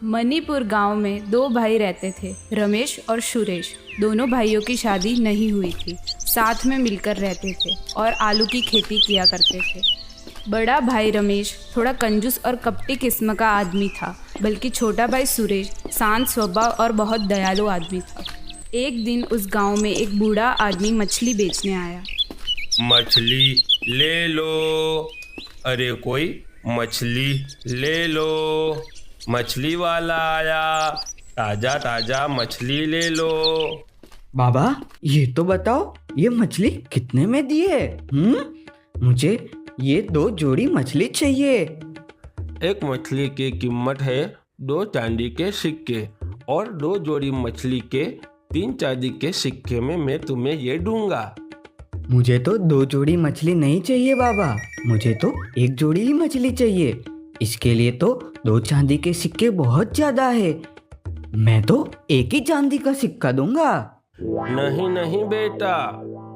मणिपुर गांव में दो भाई रहते थे, रमेश और सुरेश। दोनों भाइयों की शादी नहीं हुई थी, साथ में मिलकर रहते थे और आलू की खेती किया करते थे। बड़ा भाई रमेश थोड़ा कंजूस और कपटी किस्म का आदमी था, बल्कि छोटा भाई सुरेश शांत स्वभाव और बहुत दयालु आदमी था। एक दिन उस गांव में एक बूढ़ा आदमी मछली बेचने आया। मछली ले लो, अरे कोई मछली ले लो, मछली वाला आया, ताजा ताजा मछली ले लो। बाबा ये तो बताओ, ये मछली कितने में दिए? मुझे ये 2 जोड़ी मछली चाहिए। एक मछली की कीमत है 2 चांदी के सिक्के और 2 जोड़ी मछली के 3 चांदी के सिक्के में मैं तुम्हें ये दूंगा। मुझे तो 2 जोड़ी मछली नहीं चाहिए बाबा, मुझे तो 1 जोड़ी ही मछली चाहिए। इसके लिए तो 2 चांदी के सिक्के बहुत ज्यादा है। मैं तो 1 ही चांदी का सिक्का दूंगा। नहीं नहीं बेटा,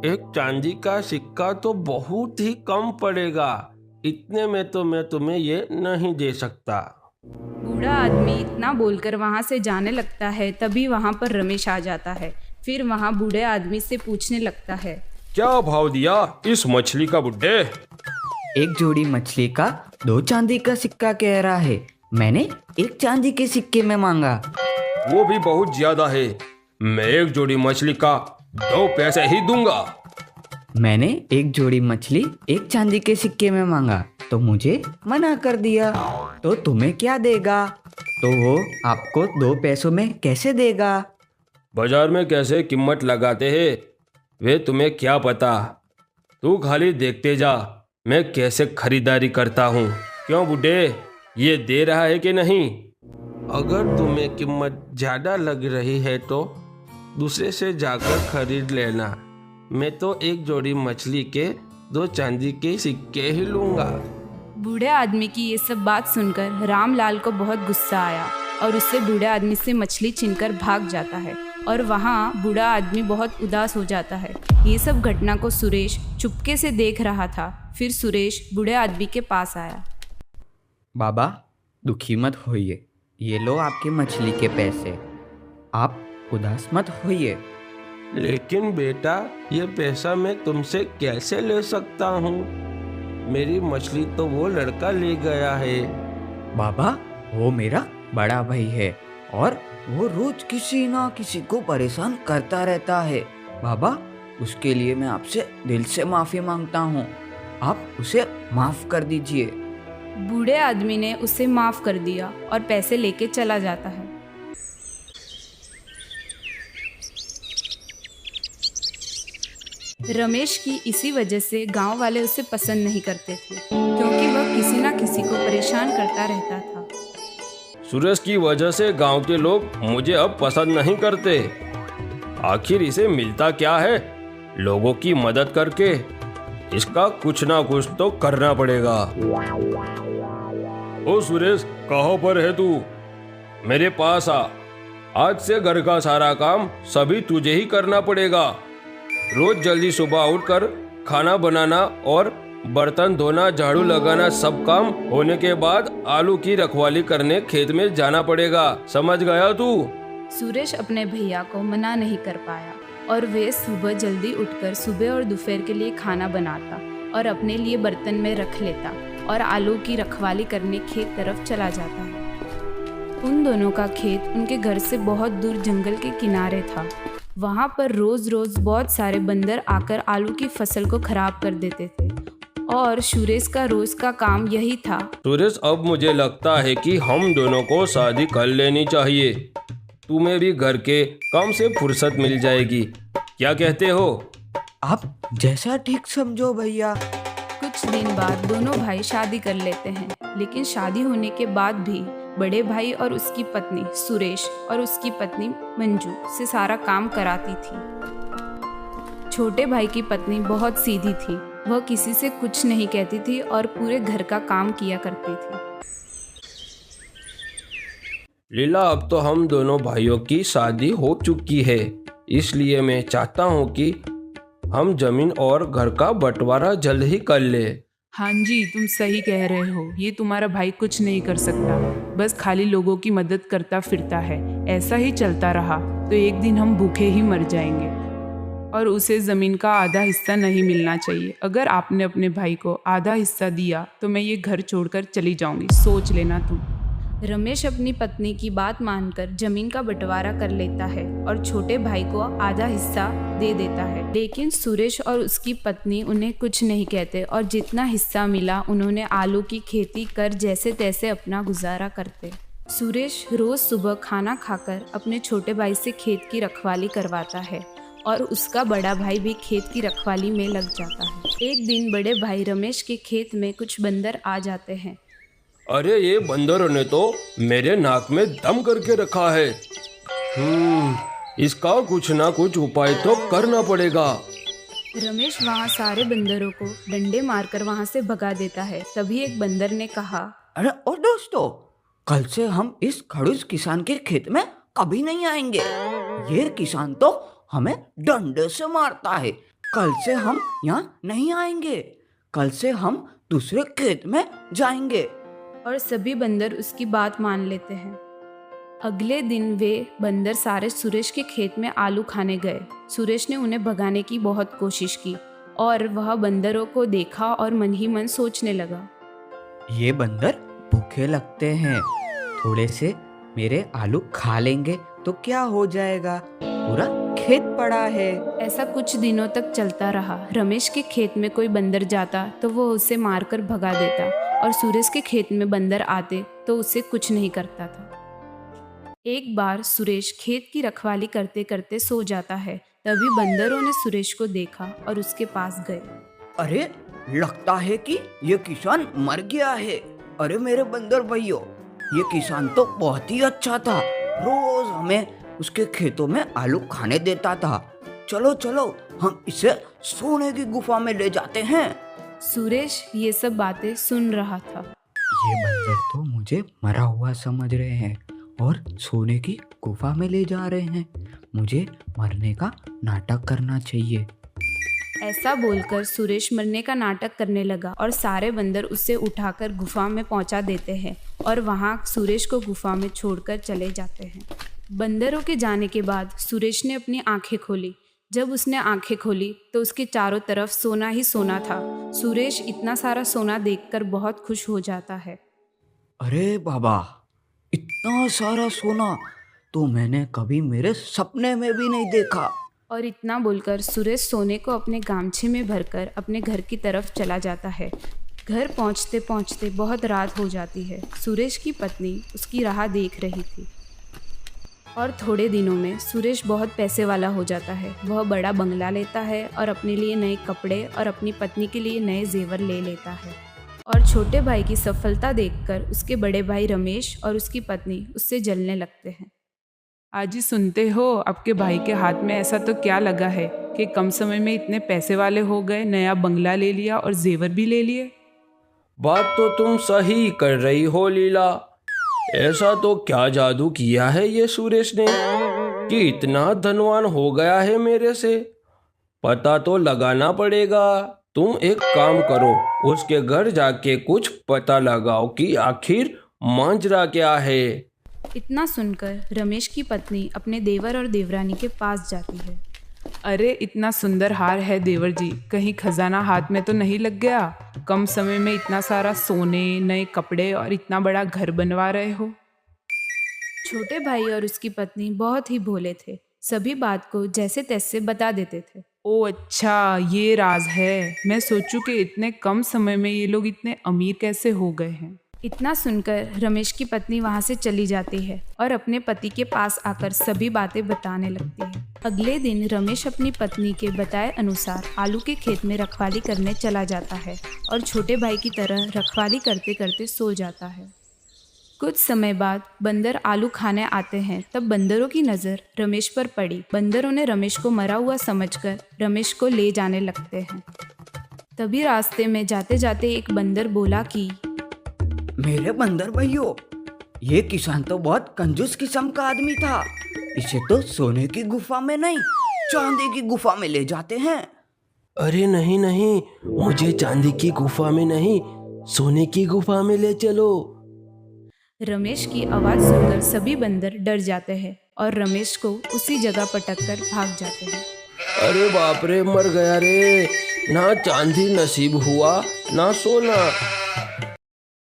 एक चांदी का सिक्का तो बहुत ही कम पड़ेगा, इतने में तो मैं तुम्हें ये नहीं दे सकता। बूढ़ा आदमी इतना बोलकर वहां से जाने लगता है। तभी वहां पर रमेश आ जाता है। फिर वहां बूढ़े आदमी से पूछने लगता है, क्या भाव दिया इस मछली का बुड्ढे? 1 जोड़ी मछली का 2 चांदी का सिक्का कह रहा है, मैंने 1 चांदी के सिक्के में मांगा। वो भी बहुत ज्यादा है, मैं 1 जोड़ी मछली का 2 पैसे ही दूंगा। मैंने 1 जोड़ी मछली 1 चांदी के सिक्के में मांगा तो मुझे मना कर दिया। तो तुम्हें क्या देगा? तो वो आपको 2 पैसों में कैसे देगा? बाजार में कैसे कीमत लगाते हैं वे तुम्हें क्या पता, तू खाली देखते जा मैं कैसे खरीदारी करता हूँ। क्यों बुड्ढे, ये दे रहा है कि नहीं? अगर तुम्हें कीमत ज़्यादा लग रही है तो दूसरे से जाकर खरीद लेना, मैं तो 1 जोड़ी मछली के 2 चांदी के सिक्के ही लूँगा। बूढ़े आदमी की ये सब बात सुनकर रामलाल को बहुत गुस्सा आया और उससे बूढ़े आदमी से मछली छीनकर भाग जाता है। और वहाँ बूढ़ा आदमी बहुत उदास हो जाता है। ये सब घटना को सुरेश चुपके से देख रहा था। फिर सुरेश बूढ़े आदमी के पास आया। बाबा दुखी मत होइए, ये लो आपके मछली के पैसे, आप उदास मत होइए। लेकिन बेटा, ये पैसा मैं तुमसे कैसे ले सकता हूँ? मेरी मछली तो वो लड़का ले गया है। बाबा वो मेरा बड़ा भाई है और वो रोज किसी ना किसी को परेशान करता रहता है। बाबा उसके लिए मैं आपसे दिल से माफी मांगता हूँ, आप उसे माफ कर दीजिए। बूढ़े आदमी ने उसे माफ कर दिया और पैसे लेके चला जाता है। रमेश की इसी वजह से गांव वाले उसे पसंद नहीं करते थे, क्योंकि वह किसी ना किसी को परेशान करता रहता था। सुरेश की वजह से गांव के लोग मुझे अब पसंद नहीं करते। आखिर इसे मिलता क्या है? लोगों की मदद करके इसका कुछ ना कुछ तो करना पड़ेगा। ओ सुरेश, कहाँ पर है तू? मेरे पास आ, आज से घर का सारा काम सभी तुझे ही करना पड़ेगा। रोज जल्दी सुबह उठकर खाना बनाना और बर्तन धोना, झाड़ू लगाना, सब काम होने के बाद आलू की रखवाली करने खेत में जाना पड़ेगा। समझ गया तू? सुरेश अपने भैया को मना नहीं कर पाया और वे सुबह जल्दी उठकर सुबह और दोपहर के लिए खाना बनाता और अपने लिए बर्तन में रख लेता और आलू की रखवाली करने खेत तरफ चला जाता है। उन दोनों का खेत उनके घर से बहुत दूर जंगल के किनारे था। वहाँ पर रोज रोज बहुत सारे बंदर आकर आलू की फसल को खराब कर देते थे और सुरेश का रोज का काम यही था। सुरेश, अब मुझे लगता है कि हम दोनों को शादी कर लेनी चाहिए। तुम्हें भी घर के काम से फुर्सत मिल जाएगी, क्या कहते हो? आप जैसा ठीक समझो भैया। कुछ दिन बाद दोनों भाई शादी कर लेते हैं, लेकिन शादी होने के बाद भी बड़े भाई और उसकी पत्नी सुरेश और उसकी पत्नी मंजू से सारा काम कराती थी। छोटे भाई की पत्नी बहुत सीधी थी, वह किसी से कुछ नहीं कहती थी और पूरे घर का काम किया करती थी। लीला, अब तो हम दोनों भाइयों की शादी हो चुकी है, इसलिए मैं चाहता हूँ कि हम जमीन और घर का बंटवारा जल्द ही कर ले। हाँ जी, तुम सही कह रहे हो। ये तुम्हारा भाई कुछ नहीं कर सकता, बस खाली लोगों की मदद करता फिरता है। ऐसा ही चलता रहा तो एक दिन हम भूखे ही मर जाएंगे और उसे ज़मीन का आधा हिस्सा नहीं मिलना चाहिए। अगर आपने अपने भाई को आधा हिस्सा दिया तो मैं ये घर छोड़कर चली जाऊंगी, सोच लेना तुम। रमेश अपनी पत्नी की बात मानकर जमीन का बंटवारा कर लेता है और छोटे भाई को आधा हिस्सा दे देता है। लेकिन सुरेश और उसकी पत्नी उन्हें कुछ नहीं कहते और जितना हिस्सा मिला उन्होंने आलू की खेती कर जैसे तैसे अपना गुजारा करते। सुरेश रोज सुबह खाना खाकर अपने छोटे भाई से खेत की रखवाली करवाता है और उसका बड़ा भाई भी खेत की रखवाली में लग जाता है। एक दिन बड़े भाई रमेश के खेत में कुछ बंदर आ जाते हैं। अरे ये बंदरों ने तो मेरे नाक में दम करके रखा है। इसका कुछ ना कुछ उपाय तो करना पड़ेगा। रमेश वहाँ सारे बंदरों को डंडे मारकर वहाँ से भगा देता है। तभी एक बंदर ने कहा, अरे ओ दोस्तों, कल से हम इस खड़ूस किसान के खेत में कभी नहीं आएंगे। ये किसान तो हमें डंडे से मारता है। कल से हम यहाँ नहीं आएंगे। कल से हम दूसरे खेत में जाएंगे। और सभी बंदर उसकी बात मान लेते हैं। अगले दिन वे बंदर सारे सुरेश के खेत में आलू खाने गए। सुरेश ने उन्हें भगाने की बहुत कोशिश की और वह बंदरों को देखा और मन ही मन सोचने लगा, ये बंदर भूखे लगते हैं, थोड़े से मेरे आलू खा लेंगे तो क्या हो जाएगा, पूरा खेत पड़ा है। ऐसा कुछ दिनों तक चलता रहा। रमेश के खेत में कोई बंदर जाता तो वो उसे मारकर भगा देता और सुरेश के खेत में बंदर आते तो उसे कुछ नहीं करता था। एक बार सुरेश खेत की रखवाली करते करते सो जाता है। तभी बंदरों ने सुरेश को देखा और उसके पास गए। अरे लगता है कि ये किसान मर गया है। अरे मेरे बंदर भाइयों, ये किसान तो बहुत ही अच्छा था, रोज हमें उसके खेतों में आलू खाने देता था। चलो चलो हम इसे सोने की गुफा में ले जाते हैं। सुरेश ये सब बातें सुन रहा था। ये बंदर तो मुझे मरा हुआ समझ रहे हैं और सोने की गुफा में ले जा रहे हैं। मुझे मरने का नाटक करना चाहिए। ऐसा बोलकर सुरेश मरने का नाटक करने लगा और सारे बंदर उसे उठाकर गुफा में पहुंचा देते हैं और वहां सुरेश को गुफा में छोड़कर चले जाते हैं। बंदरों के जाने के बाद सुरेश ने अपनी आंखें खोली। जब उसने आंखें खोली तो उसके चारों तरफ सोना ही सोना था। सुरेश इतना सारा सोना देखकर बहुत खुश हो जाता है। अरे बाबा, इतना सारा सोना तो मैंने कभी मेरे सपने में भी नहीं देखा। और इतना बोलकर सुरेश सोने को अपने गामछे में भरकर अपने घर की तरफ चला जाता है। घर पहुंचते पहुंचते बहुत रात हो जाती है। सुरेश की पत्नी उसकी राह देख रही थी और थोड़े दिनों में सुरेश बहुत पैसे वाला हो जाता है। वह बड़ा बंगला लेता है और अपने लिए नए कपड़े और अपनी पत्नी के लिए नए जेवर ले लेता है। और छोटे भाई की सफलता देखकर उसके बड़े भाई रमेश और उसकी पत्नी उससे जलने लगते हैं। आज ही सुनते हो, आपके भाई के हाथ में ऐसा तो क्या लगा है कि कम समय में इतने पैसे वाले हो गए, नया बंगला ले लिया और जेवर भी ले लिए। बात तो तुम सही कर रही हो लीला। ऐसा तो क्या जादू किया है ये सुरेश ने कि इतना धनवान हो गया है मेरे से। पता तो लगाना पड़ेगा। तुम एक काम करो, उसके घर जाके कुछ पता लगाओ कि आखिर मांजरा क्या है। इतना सुनकर रमेश की पत्नी अपने देवर और देवरानी के पास जाती है। अरे इतना सुंदर हार है देवर जी, कहीं खजाना हाथ में तो नहीं लग गया? कम समय में इतना सारा सोने, नए कपड़े और इतना बड़ा घर बनवा रहे हो। छोटे भाई और उसकी पत्नी बहुत ही भोले थे, सभी बात को जैसे तैसे बता देते थे। ओ अच्छा, ये राज है। मैं सोचूं कि इतने कम समय में ये लोग इतने अमीर कैसे हो गए हैं। इतना सुनकर रमेश की पत्नी वहाँ से चली जाती है और अपने पति के पास आकर सभी बातें बताने लगती है। अगले दिन रमेश अपनी पत्नी के बताए अनुसार आलू के खेत में रखवाली करने चला जाता है और छोटे भाई की तरह रखवाली करते करते सो जाता है। कुछ समय बाद बंदर आलू खाने आते हैं। तब बंदरों की नज़र रमेश पर पड़ी। बंदरों ने रमेश को मरा हुआ समझकर रमेश को ले जाने लगते हैं। तभी रास्ते में जाते जाते एक बंदर बोला कि मेरे बंदर भाइयों, ये किसान तो बहुत कंजूस किस्म का आदमी था। इसे तो सोने की गुफा में नहीं, चांदी की गुफा में ले जाते हैं। अरे नहीं नहीं, मुझे चांदी की गुफा में नहीं, सोने की गुफा में ले चलो। रमेश की आवाज़ सुनकर सभी बंदर डर जाते हैं और रमेश को उसी जगह पटक कर भाग जाते हैं। अरे बाप रे, मर गया रे। ना चांदी नसीब हुआ ना सोना,